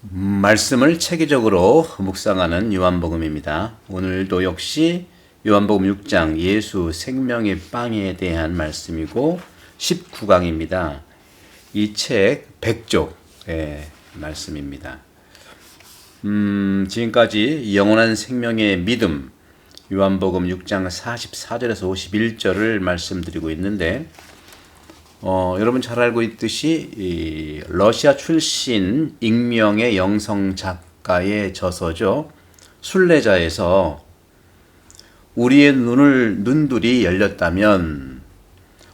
말씀을 체계적으로 묵상하는 요한복음입니다. 오늘도 역시 요한복음 6장 예수 생명의 빵에 대한 말씀이고 19강입니다. 이 책 100쪽의 말씀입니다. 지금까지 영원한 생명의 믿음 요한복음 6장 44절에서 51절을 말씀드리고 있는데 여러분 잘 알고 있듯이 이 러시아 출신 익명의 영성 작가의 저서죠. 순례자에서 우리의 눈들이 열렸다면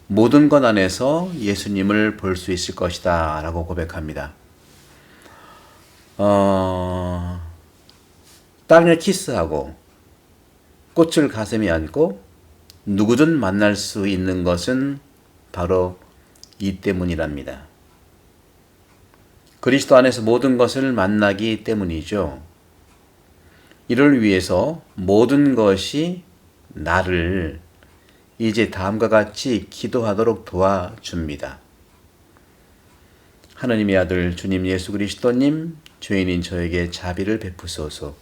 모든 것 안에서 예수님을 볼 수 있을 것이다 라고 고백합니다. 땅을 키스하고 꽃을 가슴에 안고 누구든 만날 수 있는 것은 바로 이 때문이랍니다. 그리스도 안에서 모든 것을 만나기 때문이죠. 이를 위해서 모든 것이 나를 이제 다음과 같이 기도하도록 도와줍니다. 하나님의 아들 주님 예수 그리스도님, 죄인인 저에게 자비를 베푸소서.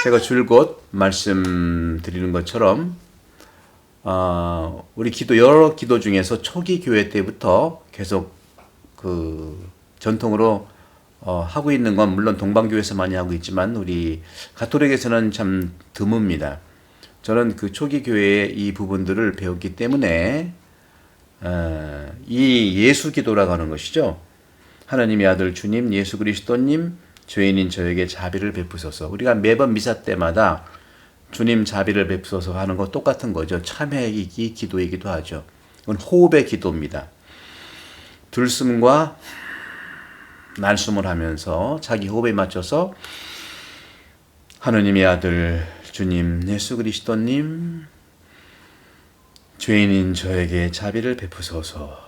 제가 줄곧 말씀드리는 것처럼 우리 여러 기도 중에서 초기 교회 때부터 계속 전통으로 하고 있는 건 물론 동방교회에서 많이 하고 있지만 우리 가톨릭에서는 참 드뭅니다. 저는 그 초기 교회의 이 부분들을 배웠기 때문에 이 예수 기도라고 하는 것이죠. 하나님의 아들 주님 예수 그리스도님, 죄인인 저에게 자비를 베푸소서. 우리가 매번 미사 때마다 주님 자비를 베푸소서 하는 거 똑같은 거죠. 참회이기 기도이기도 하죠. 이건 호흡의 기도입니다. 들숨과 날숨을 하면서 자기 호흡에 맞춰서 하느님의 아들 주님 예수 그리스도님, 죄인인 저에게 자비를 베푸소서.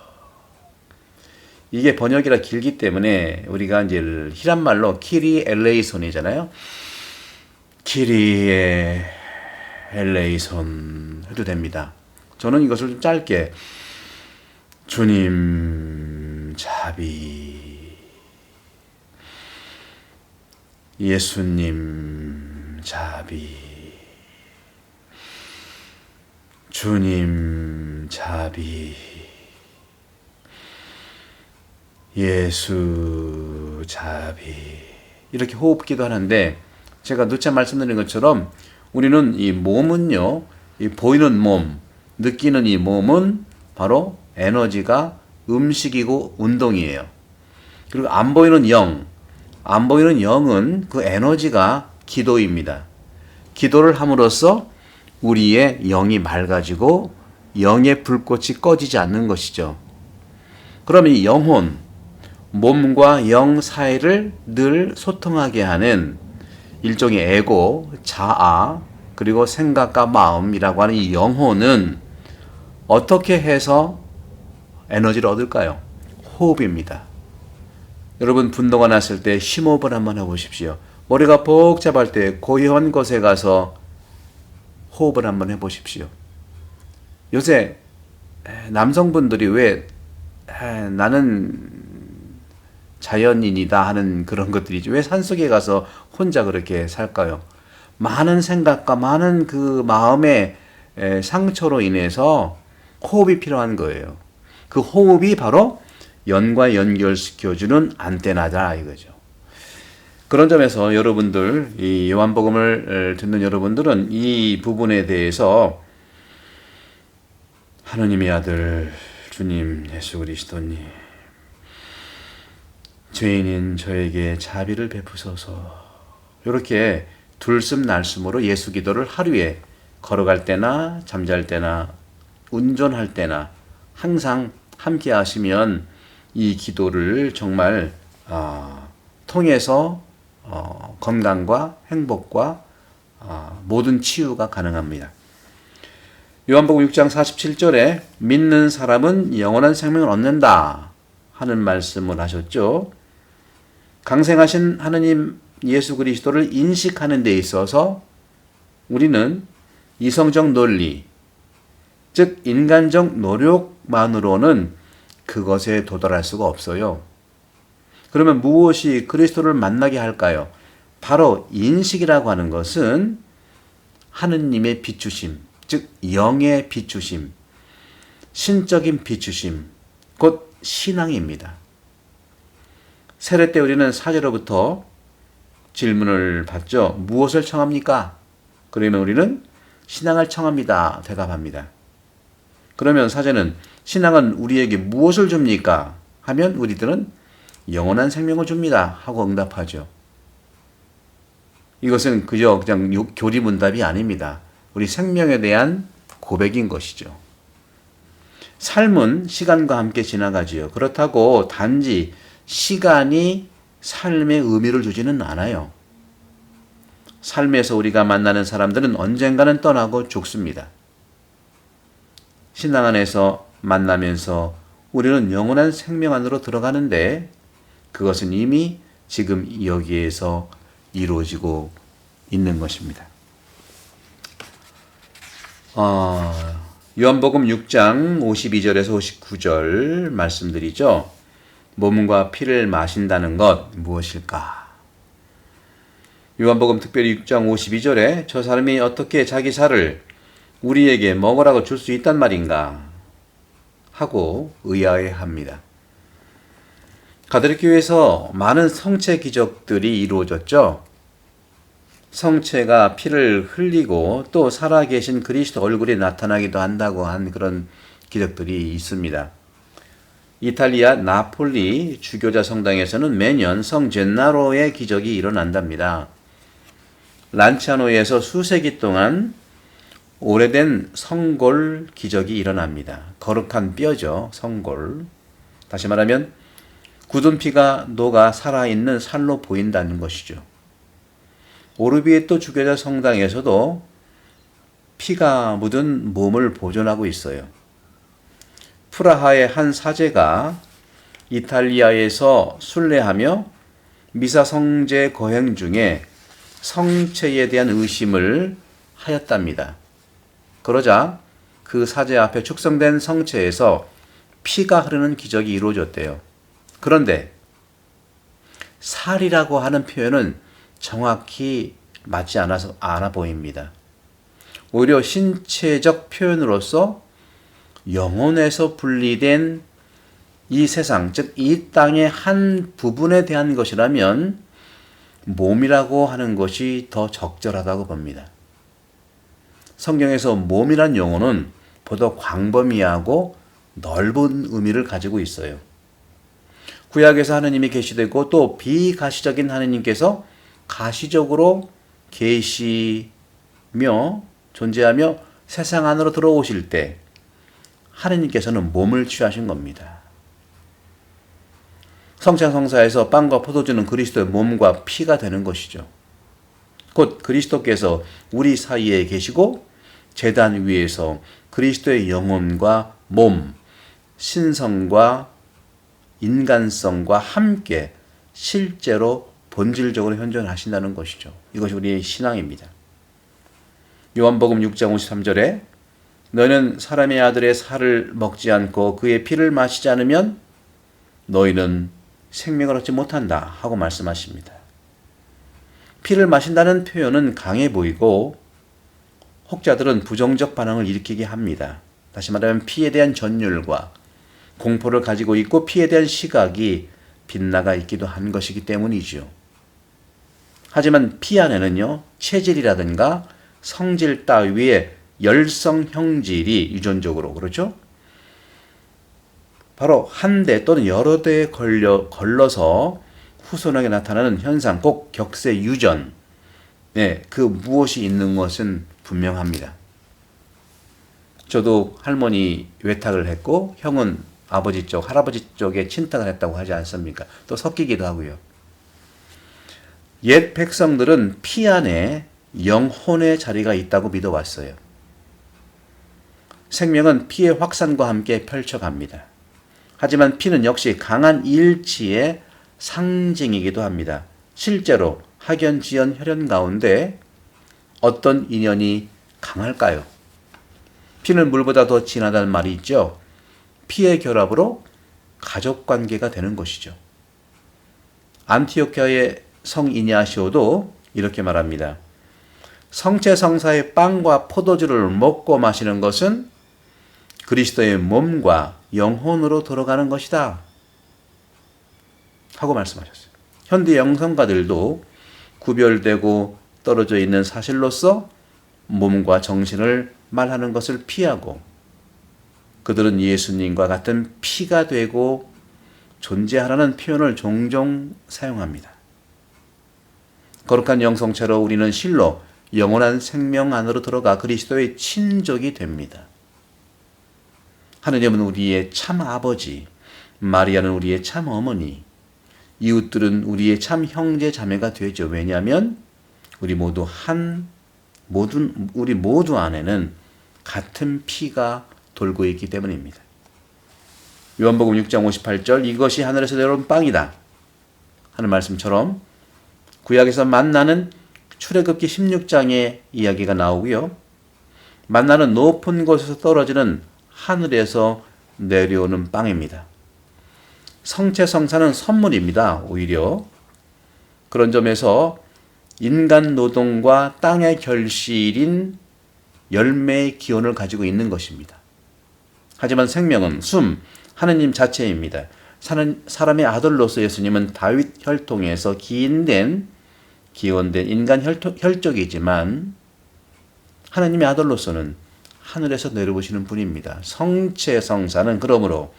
이게 번역이라 길기 때문에 우리가 이제 히란 말로 키리 엘레이손이잖아요. 키리에 엘레이손 해도 됩니다. 저는 이것을 좀 짧게 주님 자비, 예수님 자비, 주님 자비, 예수 자비, 이렇게 호흡기도 하는데 제가 누차 말씀드린 것처럼 우리는 이 몸은요, 이 보이는 몸, 느끼는 이 몸은 바로 에너지가 음식이고 운동이에요. 그리고 안 보이는 영은 그 에너지가 기도입니다. 기도를 함으로써 우리의 영이 맑아지고 영의 불꽃이 꺼지지 않는 것이죠. 그러면 이 영혼, 몸과 영 사이를 늘 소통하게 하는 일종의 에고, 자아, 그리고 생각과 마음이라고 하는 이 영혼은 어떻게 해서 에너지를 얻을까요? 호흡입니다. 여러분 분노가 났을 때 심호흡을 한번 해보십시오. 머리가 복잡할 때 고요한 곳에 가서 호흡을 한번 해보십시오. 요새 남성분들이 왜 나는 자연인이다 하는 그런 것들이죠. 왜 산속에 가서 혼자 그렇게 살까요? 많은 생각과 많은 그 마음의 상처로 인해서 호흡이 필요한 거예요. 그 호흡이 바로 영과 연결시켜주는 안테나다 이거죠. 그런 점에서 여러분들, 이 요한복음을 듣는 여러분들은 이 부분에 대해서 하느님의 아들 주님 예수 그리스도님, 죄인인 저에게 자비를 베푸소서. 이렇게 들숨 날숨으로 예수 기도를 하루에 걸어갈 때나 잠잘 때나 운전할 때나 항상 함께 하시면 이 기도를 정말 통해서 건강과 행복과 모든 치유가 가능합니다. 요한복음 6장 47절에 믿는 사람은 영원한 생명을 얻는다 하는 말씀을 하셨죠. 강생하신 하느님 예수 그리스도를 인식하는 데 있어서 우리는 이성적 논리, 즉 인간적 노력만으로는 그것에 도달할 수가 없어요. 그러면 무엇이 그리스도를 만나게 할까요? 바로 인식이라고 하는 것은 하느님의 비추심, 즉 영의 비추심, 신적인 비추심, 곧 신앙입니다. 세례 때 우리는 사제로부터 질문을 받죠. 무엇을 청합니까? 그러면 우리는 신앙을 청합니다. 대답합니다. 그러면 사제는 신앙은 우리에게 무엇을 줍니까? 하면 우리들은 영원한 생명을 줍니다. 하고 응답하죠. 이것은 그저 그냥 교리문답이 아닙니다. 우리 생명에 대한 고백인 것이죠. 삶은 시간과 함께 지나가지요. 그렇다고 단지 시간이 삶에 의미를 주지는 않아요. 삶에서 우리가 만나는 사람들은 언젠가는 떠나고 죽습니다. 신앙 안에서 만나면서 우리는 영원한 생명 안으로 들어가는데 그것은 이미 지금 여기에서 이루어지고 있는 것입니다. 요한복음 6장 52절에서 59절 말씀드리죠. 몸과 피를 마신다는 것 무엇일까? 요한복음 특별히 6장 52절에 저 사람이 어떻게 자기 살을 우리에게 먹으라고 줄 수 있단 말인가? 하고 의아해합니다. 가톨릭 교회에서 많은 성체 기적들이 이루어졌죠. 성체가 피를 흘리고 또 살아계신 그리스도 얼굴이 나타나기도 한다고 한 그런 기적들이 있습니다. 이탈리아 나폴리 주교자 성당에서는 매년 성 젠나로의 기적이 일어난답니다. 란치아노에서 수세기 동안 오래된 성골 기적이 일어납니다. 거룩한 뼈죠. 성골. 다시 말하면 굳은 피가 녹아 살아있는 살로 보인다는 것이죠. 오르비에토 주교자 성당에서도 피가 묻은 몸을 보존하고 있어요. 프라하의 한 사제가 이탈리아에서 순례하며 미사 성제 거행 중에 성체에 대한 의심을 하였답니다. 그러자 그 사제 앞에 축성된 성체에서 피가 흐르는 기적이 이루어졌대요. 그런데 살이라고 하는 표현은 정확히 맞지 않아 보입니다. 오히려 신체적 표현으로서 영혼에서 분리된 이 세상, 즉 이 땅의 한 부분에 대한 것이라면 몸이라고 하는 것이 더 적절하다고 봅니다. 성경에서 몸이란 용어는 보다 광범위하고 넓은 의미를 가지고 있어요. 구약에서 하느님이 계시되고 또 비가시적인 하느님께서 가시적으로 계시며 존재하며 세상 안으로 들어오실 때 하느님께서는 몸을 취하신 겁니다. 성찬성사에서 빵과 포도주는 그리스도의 몸과 피가 되는 것이죠. 곧 그리스도께서 우리 사이에 계시고 제단 위에서 그리스도의 영혼과 몸, 신성과 인간성과 함께 실제로 본질적으로 현존하신다는 것이죠. 이것이 우리의 신앙입니다. 요한복음 6장 53절에 너희는 사람의 아들의 살을 먹지 않고 그의 피를 마시지 않으면 너희는 생명을 얻지 못한다 하고 말씀하십니다. 피를 마신다는 표현은 강해 보이고 혹자들은 부정적 반응을 일으키게 합니다. 다시 말하면 피에 대한 전율과 공포를 가지고 있고 피에 대한 시각이 빗나가 있기도 한 것이기 때문이죠. 하지만 피 안에는요, 체질이라든가 성질 따위의 열성 형질이 유전적으로 그렇죠? 바로 한 대 또는 여러 대에 걸러서 후손에게 나타나는 현상, 꼭 격세 유전, 그 무엇이 있는 것은 분명합니다. 저도 할머니 외탁을 했고 형은 아버지 쪽, 할아버지 쪽에 친탁을 했다고 하지 않습니까? 또 섞이기도 하고요. 옛 백성들은 피 안에 영혼의 자리가 있다고 믿어왔어요. 생명은 피의 확산과 함께 펼쳐갑니다. 하지만 피는 역시 강한 일치의 상징이기도 합니다. 실제로 학연, 지연, 혈연 가운데 어떤 인연이 강할까요? 피는 물보다 더 진하다는 말이 있죠. 피의 결합으로 가족관계가 되는 것이죠. 안티오키아의 성 이냐시오도 이렇게 말합니다. 성체성사의 빵과 포도주를 먹고 마시는 것은 그리스도의 몸과 영혼으로 돌아가는 것이다 하고 말씀하셨어요. 현대 영성가들도 구별되고 떨어져 있는 사실로서 몸과 정신을 말하는 것을 피하고 그들은 예수님과 같은 피가 되고 존재하라는 표현을 종종 사용합니다. 거룩한 영성체로 우리는 실로 영원한 생명 안으로 들어가 그리스도의 친족이 됩니다. 하느님은 우리의 참 아버지, 마리아는 우리의 참 어머니, 이웃들은 우리의 참 형제 자매가 되죠. 왜냐하면 우리 모두 안에는 같은 피가 돌고 있기 때문입니다. 요한복음 6장 58절 이것이 하늘에서 내려온 빵이다 하는 말씀처럼 구약에서 만나는 출애굽기 16장의 이야기가 나오고요. 만나는 높은 곳에서 떨어지는 하늘에서 내려오는 빵입니다. 성체성사는 선물입니다. 오히려 그런 점에서 인간 노동과 땅의 결실인 열매의 기원을 가지고 있는 것입니다. 하지만 생명은 하느님 자체입니다. 사람의 아들로서 예수님은 다윗 혈통에서 기원된 인간 혈족이지만 하느님의 아들로서는 하늘에서 내려오시는 분입니다. 성체성사는 그러므로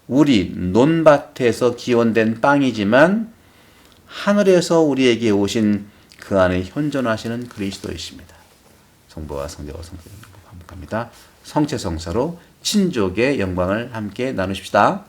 우리 논밭에서 기원된 빵이지만 하늘에서 우리에게 오신 그 안에 현존하시는 그리스도이십니다. 성부와 성자와 성령으로 반복합니다. 성체성사로 친족의 영광을 함께 나누십시다.